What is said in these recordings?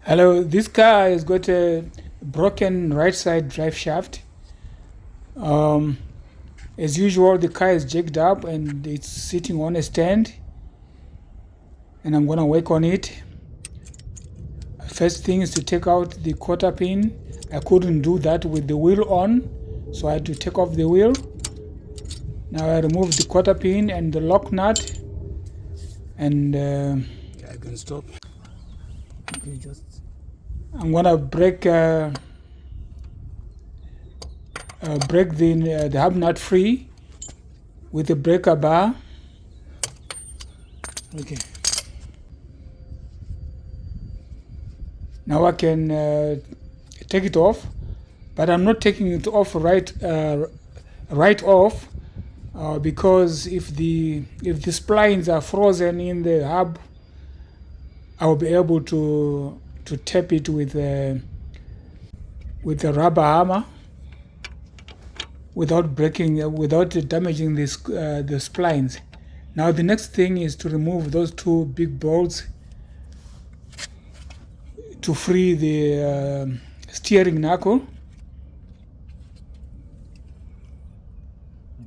Hello, this car has got a broken right side drive shaft. As usual, the car is jacked up and it's sitting on a stand, and I'm gonna work on it. First thing is to take out the quarter pin. I couldn't do that with the wheel on, so I had to take off the wheel. Now I remove the quarter pin and the lock nut, and I can stop. Okay, just I'm gonna break the hub nut free with the breaker bar. okay. Now I can take it off, but I'm not taking it off right off because if the splines are frozen in the hub, I will be able to tap it with a rubber hammer without damaging the splines. Now the next thing is to remove those two big bolts to free the steering knuckle.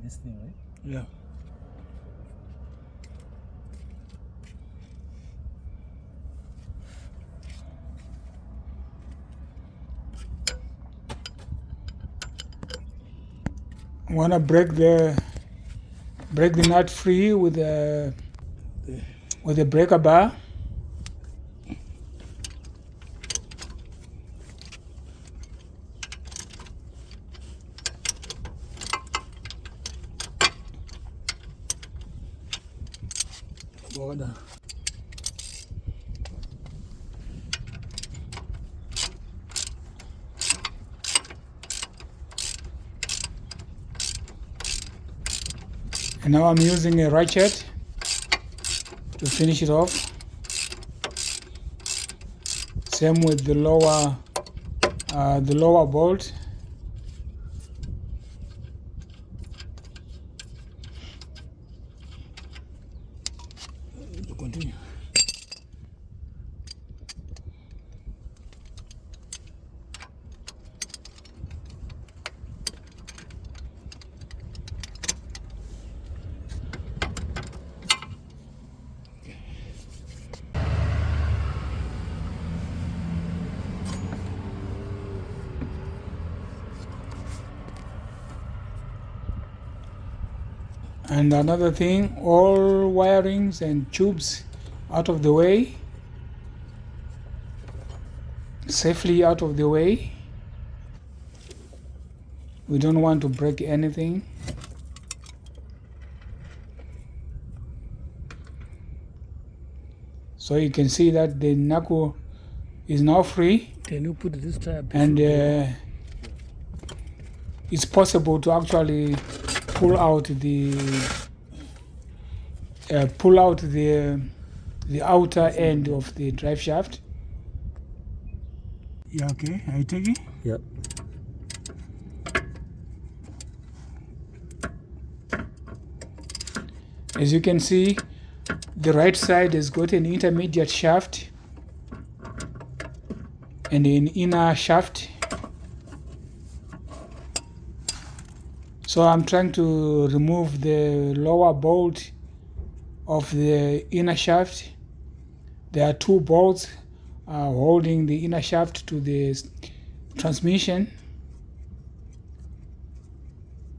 This thing, right? Yeah. I want to break the nut free with a breaker bar. Border. And now I'm using a ratchet to finish it off. Same with the lower bolt. To continue. And another thing, all wirings and tubes out of the way, safely out of the way. We don't want to break anything. So you can see that the knuckle is now free. Can you put this tire? And it's possible to actually pull out the outer end of the drive shaft. Yeah, okay. Are you taking? Yep. As you can see, the right side has got an intermediate shaft and an inner shaft. So I'm trying to remove the lower bolt of the inner shaft. There are two bolts holding the inner shaft to the transmission.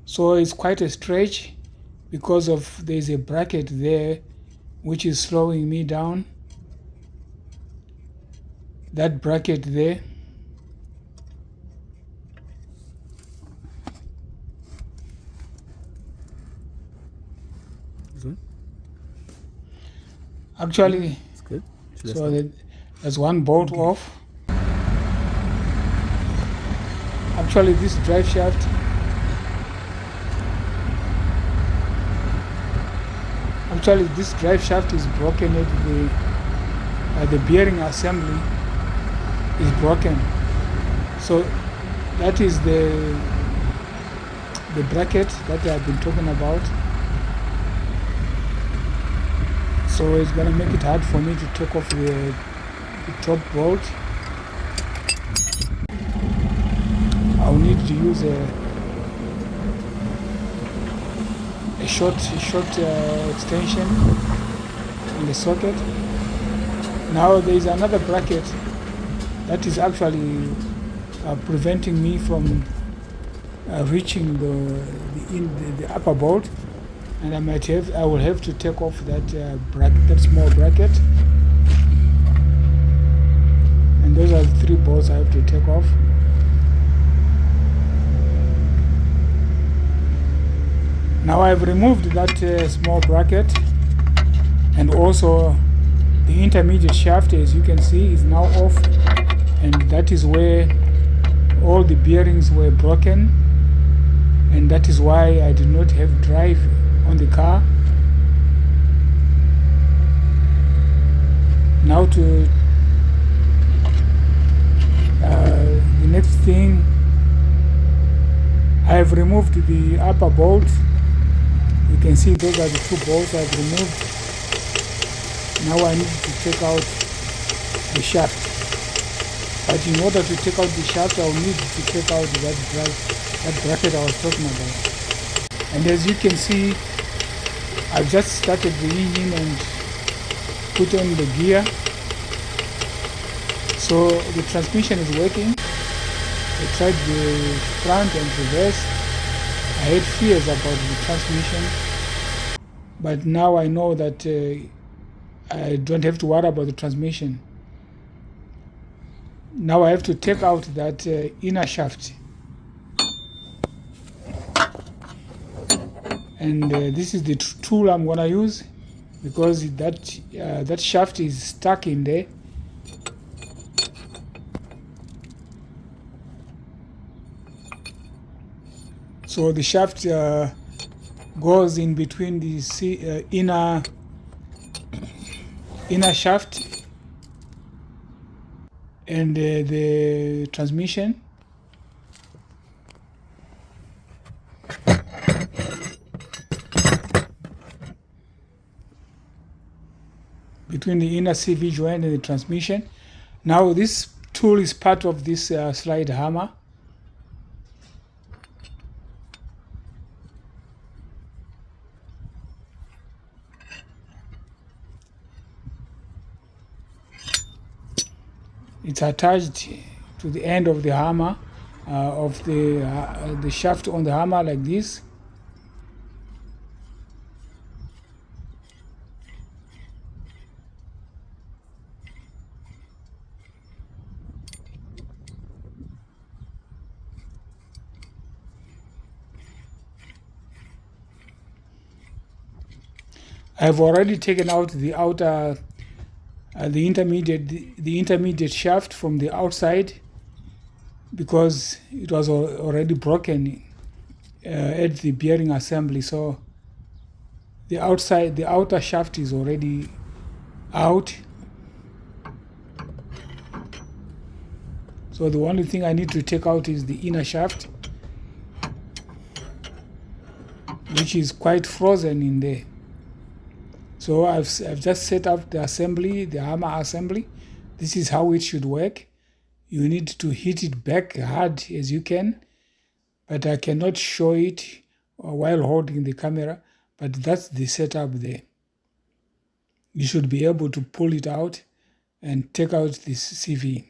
So it's quite a stretch because there's a bracket there which is slowing me down. That bracket there. Good. Actually, It's good. so there's one bolt off. Actually, this drive shaft is broken at the bearing assembly is broken. So that is the bracket that I've been talking about. So it's gonna make it hard for me to take off the top bolt. I'll need to use a short extension in the socket. Now there is another bracket that is actually preventing me from reaching the upper bolt, and I will have to take off that bracket, that small bracket, and those are the 3 bolts I have to take off. Now I've removed that small bracket, and also the intermediate shaft, as you can see, is now off, and that is where all the bearings were broken, and that is why I did not have drive on the car. Now to the next thing, I have removed the upper bolt. You can see those are the 2 bolts I've removed. Now I need to take out the shaft. But in order to take out the shaft, I'll need to take out that bracket I was talking about. And as you can see, I've just started the engine and put on the gear. So the transmission is working. I tried the front and reverse. I had fears about the transmission, but now I know that I don't have to worry about the transmission. Now I have to take out that inner shaft, and this is the tool I'm gonna use, because that shaft is stuck in there. So the shaft goes in between the inner shaft and the transmission. Between the inner CV joint and the transmission. Now this tool is part of this slide hammer. It's attached to the end of the hammer, of the shaft on the hammer, like this. I've already taken out the outer, the intermediate shaft from the outside, because it was already broken at the bearing assembly. So the outer shaft is already out. So the only thing I need to take out is the inner shaft, which is quite frozen in there. So I've just set up the assembly, the hammer assembly. This is how it should work. You need to hit it back hard as you can, but I cannot show it while holding the camera, but that's the setup there. You should be able to pull it out and take out this CV.